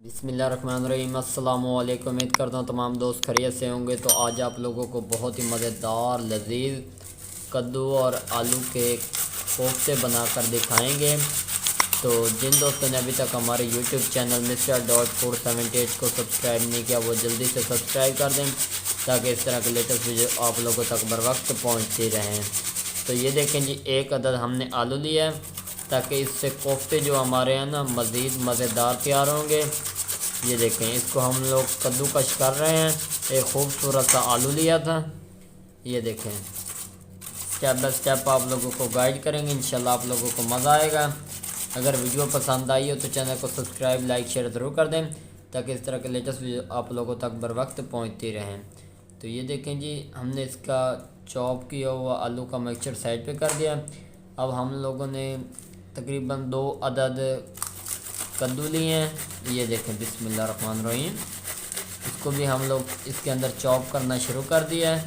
बिस्मिल्लाहिर्रहमानिर्रहीम। अस्सलामु अलैकुम। उम्मीद करता हूँ तमाम दोस्त खैरियत से होंगे। तो आज आप लोगों को बहुत ही मज़ेदार लजीज कद्दू और आलू के कोफ्ते बनाकर दिखाएंगे। तो जिन दोस्तों ने अभी तक हमारे यूट्यूब चैनल Mr.478 को सब्सक्राइब नहीं किया वो जल्दी से सब्सक्राइब कर दें ताकि इस तरह के लेटेस्ट वीडियो आप लोगों तक बर वक्त पहुँचती रहें। तो ये देखें जी, एक अदद हमने आलू लिया है ताकि इससे कोफ्ते जो हमारे हैं ना मज़ीद मज़ेदार तैयार होंगे। ये देखें, इसको हम लोग कद्दूकश कर रहे हैं। एक खूबसूरत सा आलू लिया था। ये देखें, स्टेप बाय स्टेप आप लोगों को गाइड करेंगे, इंशाल्लाह आप लोगों को मज़ा आएगा। अगर वीडियो पसंद आई हो तो चैनल को सब्सक्राइब लाइक शेयर ज़रूर कर दें ताकि इस तरह के लेटेस्ट वीडियो आप लोगों तक बर वक्त पहुँचती रहें। तो ये देखें जी, हमने इसका चॉप किया हुआ आलू का मिक्सचर साइड पे कर दिया। अब हम लोगों ने तकरीबन 2 अदद कद्दू लिए हैं। ये देखें, बिस्मिल्लाहिर्रहमानिर्रहीम। इसको भी हम लोग इसके अंदर चॉप करना शुरू कर दिया है।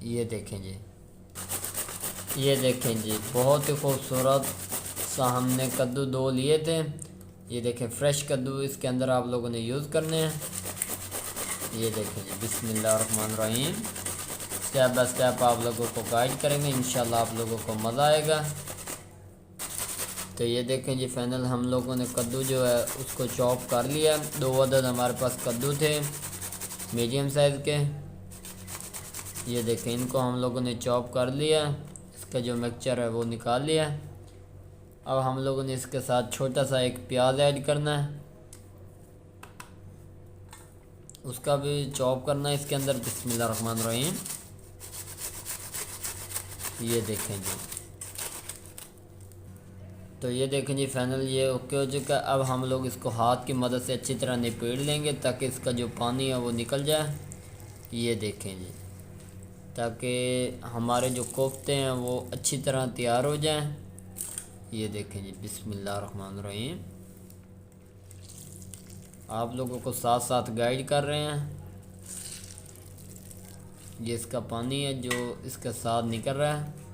ये देखें जी, ये देखें जी, बहुत ही खूबसूरत सा हमने कद्दू 2 लिए थे। ये देखें, फ्रेश कद्दू इसके अंदर आप लोगों ने यूज़ करने हैं। ये देखें जी, बिस्मिल्लाहिर्रहमानिर्रहीम। स्टेप बाय स्टेप आप लोगों को गाइड करेंगे, इंशाल्लाह आप लोगों को मज़ा आएगा। तो ये देखें जी, फाइनल हम लोगों ने कद्दू जो है उसको चॉप कर लिया। 2 अदद हमारे पास कद्दू थे मीडियम साइज़ के। ये देखें, इनको हम लोगों ने चॉप कर लिया। इसका जो मिक्सचर है वो निकाल लिया। अब हम लोगों ने इसके साथ छोटा सा एक प्याज ऐड करना है, उसका भी चॉप करना है इसके अंदर। बिस्मिल्लाहिर्रहमानिर्रहीम। ये देखें जी, तो ये देखें जी, फाइनल ये ओके हो चुका है। अब हम लोग इसको हाथ की मदद से अच्छी तरह निपेड़ लेंगे ताकि इसका जो पानी है वो निकल जाए। ये देखें जी, ताकि हमारे जो कोफ्ते हैं वो अच्छी तरह तैयार हो जाएं। ये देखें जी, बिस्मिल्लाहिर्रहमानिर्रहीम। आप लोगों को साथ साथ गाइड कर रहे हैं। ये इसका पानी है जो इसके साथ निकल रहा है।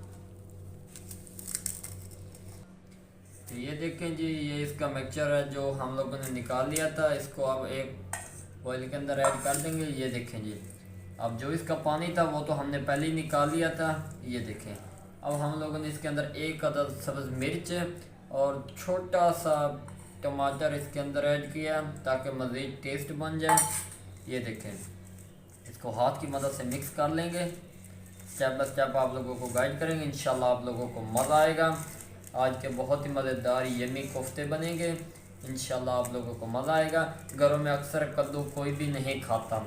तो ये देखें जी, ये इसका मिक्सचर है जो हम लोगों ने निकाल लिया था। इसको अब एक ऑयल के अंदर ऐड कर देंगे। ये देखें जी, अब जो इसका पानी था वो तो हमने पहले ही निकाल लिया था। ये देखें, अब हम लोगों ने इसके अंदर 1 अदद सब्ज़ मिर्च और छोटा सा टमाटर इसके अंदर ऐड किया ताकि मज़ीद टेस्ट बन जाए। ये देखें, इसको हाथ की मदद से मिक्स कर लेंगे। स्टेप बाय स्टेप आप लोगों को गाइड करेंगे, इंशाल्लाह आप लोगों को मज़ा आएगा। आज के बहुत ही मज़ेदार यमी कोफ्ते बनेंगे, इंशाल्लाह आप लोगों को मज़ा आएगा। घरों में अक्सर कद्दू कोई भी नहीं खाता,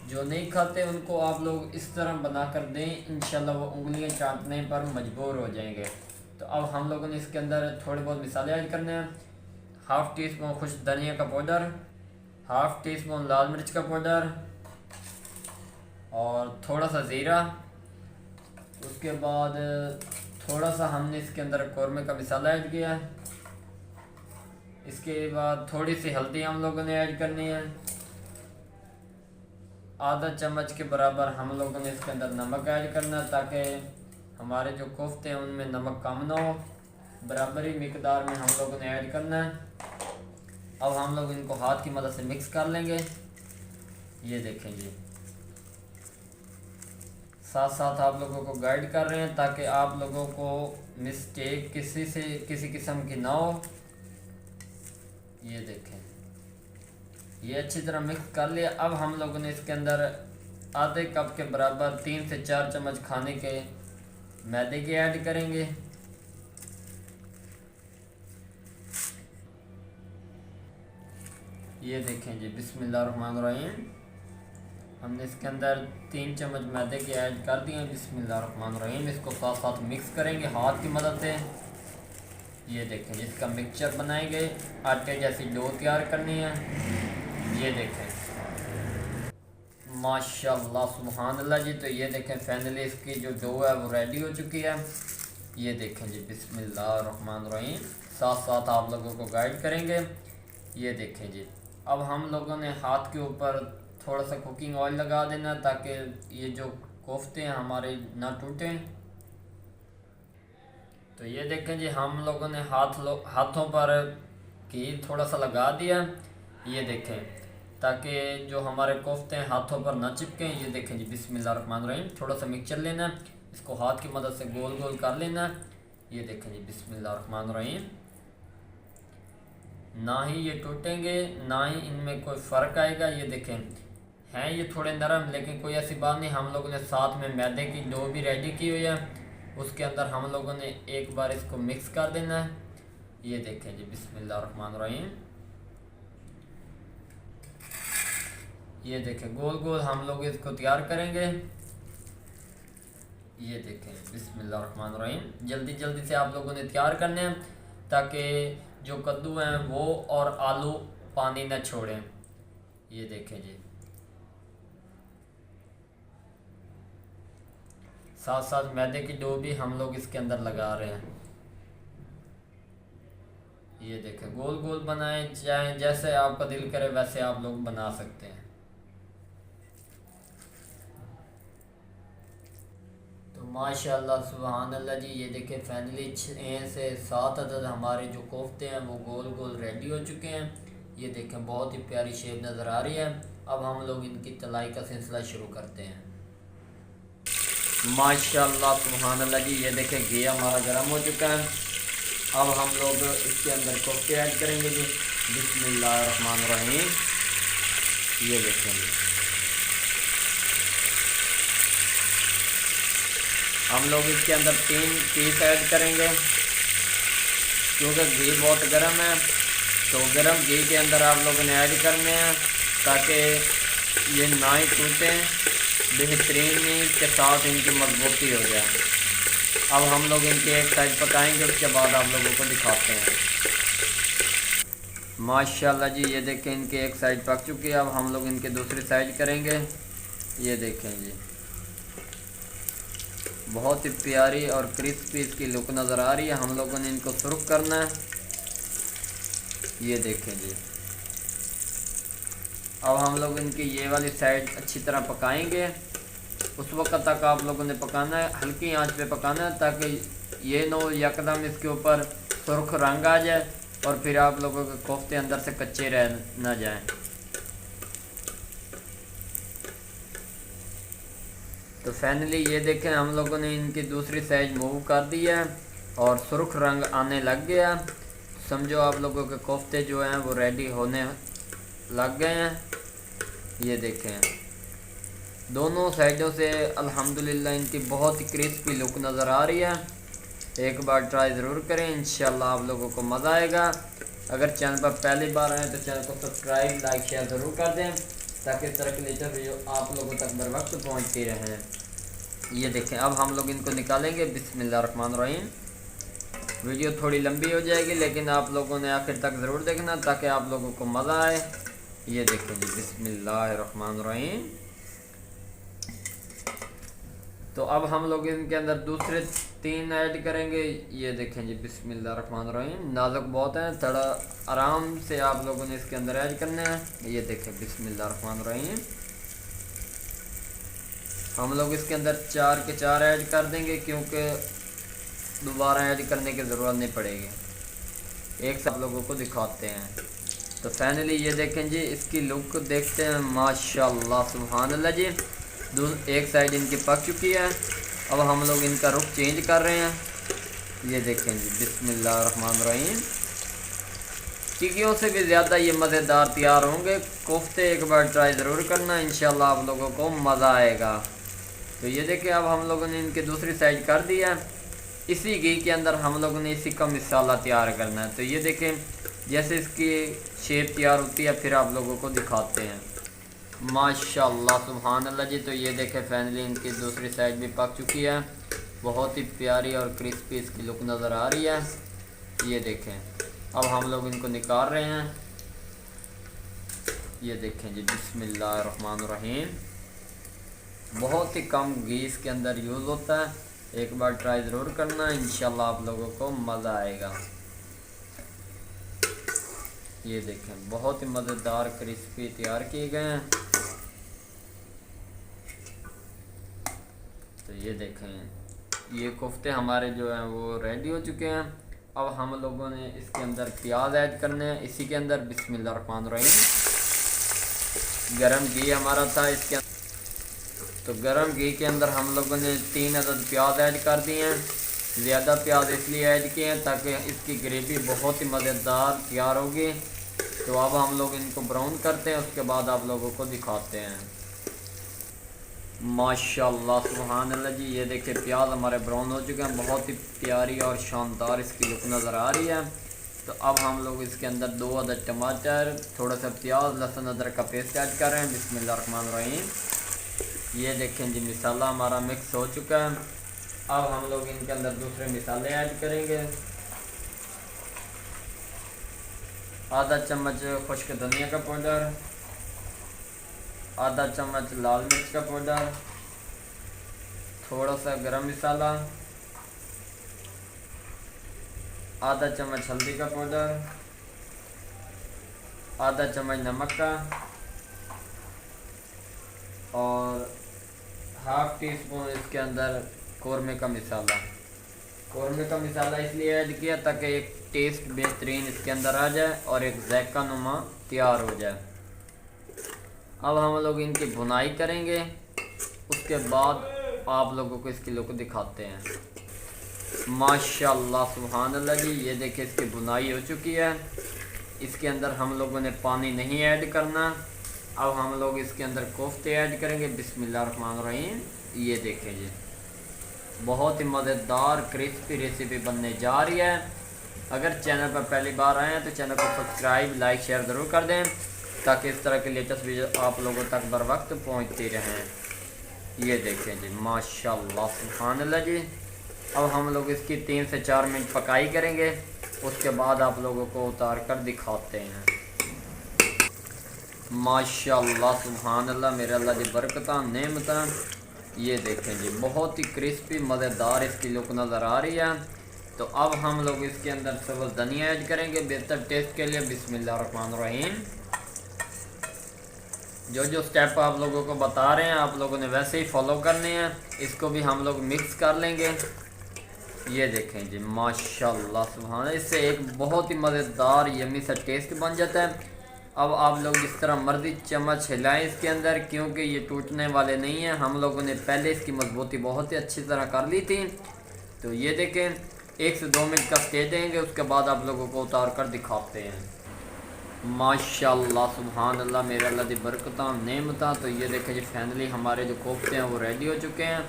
जो नहीं खाते उनको आप लोग इस तरह बना कर दें, इंशाल्लाह वो उंगलियां चाटने पर मजबूर हो जाएंगे। तो अब हम लोगों ने इसके अंदर थोड़े बहुत मसाले ऐड करने हैं। 1/2 टीस्पून खुश धनिया का पाउडर, 1/2 टीस्पून लाल मिर्च का पाउडर और थोड़ा सा ज़ीरा। उसके बाद थोड़ा सा हमने इसके अंदर कौरमे का मसाला ऐड किया है। इसके बाद थोड़ी सी हल्दी हम लोगों ने ऐड करनी है। आधा चम्मच के बराबर हम लोगों ने इसके अंदर नमक ऐड करना है ताकि हमारे जो कोफ्ते हैं उनमें नमक कम ना हो। बराबरी मिकदार में हम लोगों ने ऐड करना है। अब हम लोग इनको हाथ की मदद से मिक्स कर लेंगे। ये देखें जी, साथ साथ आप लोगों को गाइड कर रहे हैं ताकि आप लोगों को मिस्टेक किसी किस्म की ना हो। ये देखें, ये अच्छी तरह मिक्स कर लिया। अब हम लोगों ने इसके अंदर आधे कप के बराबर 3 से 4 चम्मच खाने के मैदे के ऐड करेंगे। ये देखें जी, बिस्मिल्लाहिर्रहमानिर्रहीम। हमने इसके अंदर 3 चम्मच मैदे के ऐड कर दिए। बिस्मिल्लाहिर्रहमानिर्रहीम। इसको साथ साथ मिक्स करेंगे हाथ की मदद से। ये देखें, इसका मिक्सचर बनाएंगे, आटे जैसी डो तैयार करनी है। ये देखें, माशाल्लाह सुभान अल्लाह जी। तो ये देखें, फाइनली इसकी जो डो है वो रेडी हो चुकी है। ये देखें जी, बिस्मिल्लाहिर्रहमानिर्रहीम। साथ साथ आप लोगों को गाइड करेंगे। ये देखें जी, अब हम लोगों ने हाथ के ऊपर थोड़ा सा कुकिंग ऑयल लगा देना ताकि ये जो कोफ्ते हैं हमारे ना टूटें। तो ये देखें जी, हम लोगों ने हाथों पर घी थोड़ा सा लगा दिया, ये देखें, ताकि जो हमारे कोफ्ते हैं हाथों पर ना चिपके। ये देखें जी, बिस्मिल्लाहिर्रहमानिर्रहीम। थोड़ा सा मिक्सचर लेना है, इसको हाथ की मदद से गोल गोल कर लेना है। ये देखें जी, बिस्मिल्लाहिर्रहमानिर्रहीम। ना ही ये टूटेंगे, ना ही इनमें कोई फ़र्क आएगा। ये देखें, हैं ये थोड़े नरम, लेकिन कोई ऐसी बात नहीं। हम लोगों ने साथ में मैदे की डो भी रेडी की हुई है, उसके अंदर हम लोगों ने एक बार इसको मिक्स कर देना है। ये देखें जी, बिस्मिल्लाहिर्रहमानिर्रहीम। ये देखें, गोल गोल हम लोग इसको तैयार करेंगे। ये देखें, बिस्मिल्लाहिर्रहमानिर्रहीम। जल्दी जल्दी से आप लोगों ने तैयार करने हैं, ताकि जो कद्दू हैं वो और आलू पानी न छोड़ें। ये देखें जी, साथ साथ मैदे की डो भी हम लोग इसके अंदर लगा रहे हैं। ये देखें, गोल गोल बनाएं, चाहे जैसे आपका दिल करे वैसे आप लोग बना सकते हैं। तो माशाल्लाह सुभान अल्लाह जी, ये देखें फाइनली 6 से 7 अदद हमारे जो कोफ्ते हैं वो गोल गोल रेडी हो चुके हैं। ये देखें, बहुत ही प्यारी शेप नज़र आ रही है। अब हम लोग इनकी तलाई का सिलसिला शुरू करते हैं। माशाल्लाह सुभान अल्लाह जी, ये देखें घी हमारा गर्म हो चुका है। अब हम लोग इसके अंदर कोफ्ते ऐड करेंगे जी, बिस्मिल्लाहिर्रहमानिर्रहीम। ये देखें जी, हम लोग इसके अंदर 3 पीस ऐड करेंगे, क्योंकि घी बहुत गर्म है। तो गर्म घी के अंदर आप लोगों ने ऐड करने हैं, ताकि ये ना ही टूटें, बेहतरीनी के साथ इनकी मजबूती हो जाए। अब हम लोग इनकी एक साइड पकाएंगे, उसके बाद आप लोगों को दिखाते हैं। माशाल्लाह जी, ये देखें इनकी एक साइड पक चुकी है। अब हम लोग इनके दूसरी साइड करेंगे। ये देखें जी, बहुत ही प्यारी और क्रिस्पी इसकी लुक नज़र आ रही है। हम लोगों ने इनको सुर्ख करना है। ये देखें जी, अब हम लोग इनकी ये वाली साइड अच्छी तरह पकाएंगे। उस वक्त तक आप लोगों ने पकाना है, हल्की आंच पे पकाना है, ताकि ये नो यकदम इसके ऊपर सुर्ख रंग आ जाए और फिर आप लोगों के कोफ्ते अंदर से कच्चे रह ना जाएं। तो फाइनली ये देखें, हम लोगों ने इनकी दूसरी साइड मूव कर दी है और सुर्ख रंग आने लग गया। समझो आप लोगों के कोफ्ते जो हैं वो रेडी होने लग गए हैं। ये देखें, दोनों साइडों से अल्हम्दुलिल्लाह इनकी बहुत ही क्रिस्पी लुक नज़र आ रही है। एक बार ट्राई ज़रूर करें, इंशाल्लाह आप लोगों को मज़ा आएगा। अगर चैनल पर पहली बार आए तो चैनल को सब्सक्राइब, लाइक, शेयर ज़रूर कर दें, ताकि इस तरह की लेटेस्ट वीडियो आप लोगों तक बर वक्त पहुँचती रहें। ये देखें, अब हम लोग इनको निकालेंगे। बिस्मिल्लाहिर्रहमानिर्रहीम। वीडियो थोड़ी लंबी हो जाएगी, लेकिन आप लोगों ने आखिर तक ज़रूर देखना, ताकि आप लोगों को मज़ा आए। ये देखें जी, बिस्मिल्लाहिर्रहमानिर्रहीम। तो अब हम लोग इनके अंदर दूसरे 3 ऐड करेंगे। ये देखें जी, बिस्मिल्लाहिर्रहमानिर्रहीम। नाजुक बहुत है, थोड़ा आराम से आप लोगों ने इसके अंदर ऐड करने हैं। ये देखें, बिस्मिल्लाहिर्रहमानिर्रहीम। हम लोग इसके अंदर 4 के 4 ऐड कर देंगे, क्योंकि दोबारा ऐड करने की ज़रूरत नहीं पड़ेगी। एक साथ लोगों को दिखाते हैं। तो फाइनली ये देखें जी, इसकी लुक देखते हैं। माशाल्लाह सुभान अल्लाह जी, एक साइड इनकी पक चुकी है। अब हम लोग इनका रुख चेंज कर रहे हैं। ये देखें जी, बिस्मिल्लाहिर्रहमानिर्रहीम। टिक्कियों से भी ज़्यादा ये मज़ेदार तैयार होंगे कोफ्ते। एक बार ट्राई ज़रूर करना, इंशाल्लाह आप लोगों को मज़ा आएगा। तो ये देखें, अब हम लोगों ने इनकी दूसरी साइड कर दिया। इसी घी के अंदर हम लोगों ने इसी का मसाला तैयार करना है। तो ये देखें, जैसे इसकी शेप तैयार होती है फिर आप लोगों को दिखाते हैं। माशाल्लाह सुभान अल्लाह जी। तो ये देखें, फाइनली इनकी दूसरी साइड भी पक चुकी है। बहुत ही प्यारी और क्रिस्पी इसकी लुक नज़र आ रही है। ये देखें, अब हम लोग इनको निकाल रहे हैं। ये देखें जी, बिस्मिल्लाहिर्रहमानिर्रहीम। बहुत ही कम घी इसके अंदर यूज़ होता है। एक बार ट्राई ज़रूर करना, इंशाल्लाह आप लोगों को मज़ा आएगा। ये देखें, बहुत ही मज़ेदार क्रिस्पी तैयार किए गए हैं। तो ये देखें, ये कोफ्ते हमारे जो हैं वो रेडी हो चुके हैं। अब हम लोगों ने इसके अंदर प्याज ऐड करने हैं इसी के अंदर। बिस्मिल्लाहिर्रहमानिर्रहीम। गरम घी हमारा था इसके अंदर, तो गरम घी के अंदर हम लोगों ने 3 अदद प्याज ऐड कर दिए हैं। ज़्यादा प्याज इसलिए ऐड किए हैं ताकि इसकी ग्रेवी बहुत ही मज़ेदार तैयार होगी। तो अब हम लोग इनको ब्राउन करते हैं, उसके बाद आप लोगों को दिखाते हैं। माशाल्लाह सुभान अल्लाह जी, ये देखिए प्याज हमारे ब्राउन हो चुके हैं। बहुत ही प्यारी और शानदार इसकी लुक नज़र आ रही है। तो अब हम लोग इसके अंदर 2 अदद टमाटर, थोड़ा सा प्याज, लहसुन, अदरक का पेस्ट ऐड कर रहे हैं। बिस्मिल्लाहिर्रहमानिर्रहीम। ये देखें जी मसाला हमारा मिक्स हो चुका है। अब हम लोग इनके अंदर दूसरे मसाले ऐड करेंगे। आधा चम्मच खुश्क धनिया का पाउडर, आधा चम्मच लाल मिर्च का पाउडर, थोड़ा सा गरम मसाला, आधा चम्मच हल्दी का पाउडर, आधा चम्मच नमक का और हाफ टी स्पून इसके अंदर कौरमे का मसाला। कौरमे का मसाला इसलिए ऐड किया ताकि एक टेस्ट बेहतरीन इसके अंदर आ जाए और एक ज़ायका नुमा तैयार हो जाए। अब हम लोग इनकी भुनाई करेंगे, उसके बाद आप लोगों को इसकी लुक दिखाते हैं। माशाल्लाह सुभान अल्लाह जी, ये देखिए इसकी भुनाई हो चुकी है। इसके अंदर हम लोगों ने पानी नहीं ऐड करना। अब हम लोग इसके अंदर कोफ्ते ऐड करेंगे। बिस्मिल्लाहिर्रहमानिर्रहीम। ये देखें जी, बहुत ही मज़ेदार क्रिस्पी रेसिपी बनने जा रही है। अगर चैनल पर पहली बार आए हैं तो चैनल को सब्सक्राइब, लाइक, शेयर ज़रूर कर दें ताकि इस तरह के लेटेस्ट वीडियो आप लोगों तक बर वक्त पहुँचती रहें। ये देखें जी माशाल्लाह सुभान अल्लाह जी। अब हम लोग इसकी 3 से 4 मिनट पकाई करेंगे, उसके बाद आप लोगों को उतार कर दिखाते हैं। माशाल्लाह सुभान अल्लाह, मेरे अल्लाह की बरकतां नेमतां। ये देखें जी बहुत ही क्रिस्पी मज़ेदार इसकी लुक नज़र आ रही है। तो अब हम लोग इसके अंदर सब्ज़ धनिया ऐड करेंगे बेहतर टेस्ट के लिए। बिस्मिल्लाहिर्रहमानिर्रहीम। जो स्टेप आप लोगों को बता रहे हैं आप लोगों ने वैसे ही फॉलो करने हैं। इसको भी हम लोग मिक्स कर लेंगे। ये देखें जी माशाल्लाह सुभान अल्लाह, इससे एक बहुत ही मज़ेदार यम्मी सा टेस्ट बन जाता है। अब आप लोग जिस तरह मर्जी चम्मच हिलाएं इसके अंदर, क्योंकि ये टूटने वाले नहीं हैं। हम लोगों ने पहले इसकी मजबूती बहुत ही अच्छी तरह कर ली थी। तो ये देखें 1 से 2 मिनट का स्टे देंगे, उसके बाद आप लोगों को उतार कर दिखाते हैं। माशाल्लाह सुभान अल्लाह, मेरे अल्लाह की बरकतां नेमतां। तो ये देखें जी फाइनली हमारे जो कोफ्ते हैं वो रेडी हो चुके हैं।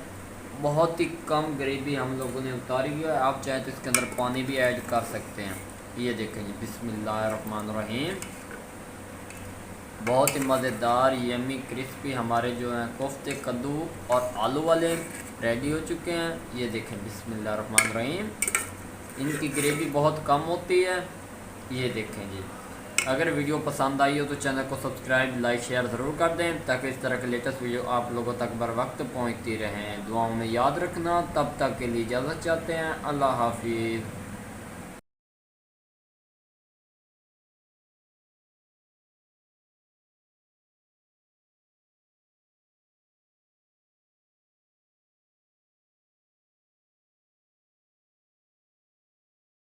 बहुत ही कम ग्रेवी हम लोगों ने उतारी है। आप चाहे तो इसके अंदर पानी भी ऐड कर सकते हैं। ये देखें जी बिस्मिल्लाहिर्रहमानिर्रहीम। बहुत ही मज़ेदार यम्मी क्रिस्पी हमारे जो हैं कोफ्ते कद्दू और आलू वाले रेडी हो चुके हैं। ये देखें बिस्मिल्लाहिर्रहमानिर्रहीम। इनकी ग्रेवी बहुत कम होती है। ये देखें जी, अगर वीडियो पसंद आई हो तो चैनल को सब्सक्राइब, लाइक, शेयर ज़रूर कर दें ताकि इस तरह के लेटेस्ट वीडियो आप लोगों तक बर वक्त पहुँचती रहें। दुआओं में याद रखना। तब तक के लिए इजाज़त चाहते हैं। अल्लाह हाफिज़।